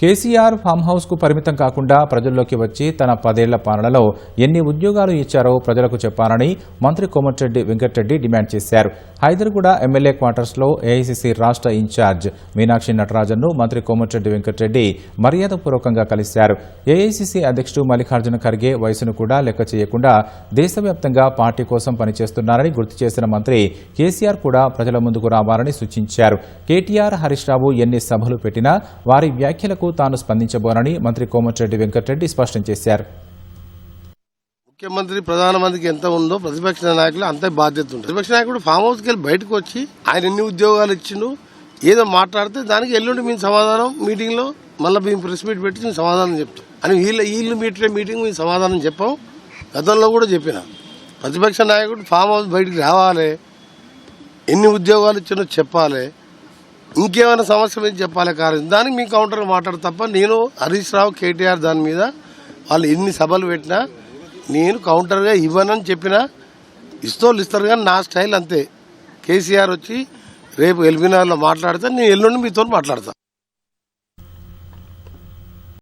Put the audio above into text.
KCR farm house కు పరిమితం కాకుండా ప్రజల్లోకి వచ్చి తన 10 ఏళ్ల పాలనలో ఎన్ని ఉద్యోగాలు ఇచ్చారో ప్రజలకు చెప్పాలని మంత్రి కోమటిరెడ్డి వెంకటరెడ్డి డిమాండ్ చేశారు. హైదర్గూడ ఎమ్మెల్యే క్వార్టర్స్ లో ఏఐసీసీ రాష్ట్ర ఇన్ఛార్జ్ మీనాక్షి నటరాజన్ను మంత్రి కోమటిరెడ్డి వెంకటరెడ్డి మర్యాదపూర్వకంగా కలిశారు. ఏఐసీసీ అధ్యక్షుడు మల్లికార్జున ఖర్గే వయసును కూడా లెక్క చేయకుండా దేశవ్యాప్తంగా పార్టీ కోసం పనిచేస్తున్నారని గుర్తు చేసిన మంత్రి కేసీఆర్ కూడా ప్రజల ముందుకు రావాలని సూచించారు. కేటీఆర్, హరీష్ రావు ఎన్ని సభలు పెట్టినా వారి వ్యాఖ్యలకు తాను స్పందించబోనని మంత్రి కోమటిరెడ్డి వెంకటరెడ్డి స్పష్టం చేశారు. ముఖ్యమంత్రి, ప్రధానమంత్రికి ఎంత ఉందో ప్రతిపక్ష నాయకులు అంతే బాధ్యత ఉంటుంది. ప్రతిపక్ష నాయకుడు ఫామ్ హౌస్కి వెళ్ళి బయటకు వచ్చి ఆయన ఎన్ని ఉద్యోగాలు ఇచ్చిండు ఏదో మాట్లాడితే దానికి ఎల్లుండి మేము సమాధానం మీటింగ్ లో మళ్ళీ మేము ప్రెస్ మీట్ పెట్టి మేము సమాధానం చెప్తాం అని వీళ్ళు మీటింగ్ మేము సమాధానం చెప్పాం. గతంలో కూడా చెప్పిన ప్రతిపక్ష నాయకుడు ఫామ్ హౌస్ బయటికి రావాలి, ఎన్ని ఉద్యోగాలు ఇచ్చినో చెప్పాలి, ఇంకేమైనా సమస్య మీద చెప్పాలి. కారణం దానికి మీ కౌంటర్గా మాట్లాడు తప్ప నేను హరీష్ రావు, కేటీఆర్ దాని మీద వాళ్ళు ఎన్ని సభలు పెట్టినా నేను కౌంటర్గా ఇవ్వనని చెప్పినా ఇస్తారు. కానీ నా స్టైల్ అంతే. కేసీఆర్ వచ్చి రేపు ఎల్బీనగర్లో మాట్లాడితే నేను ఎల్లుండి మీతో మాట్లాడతా.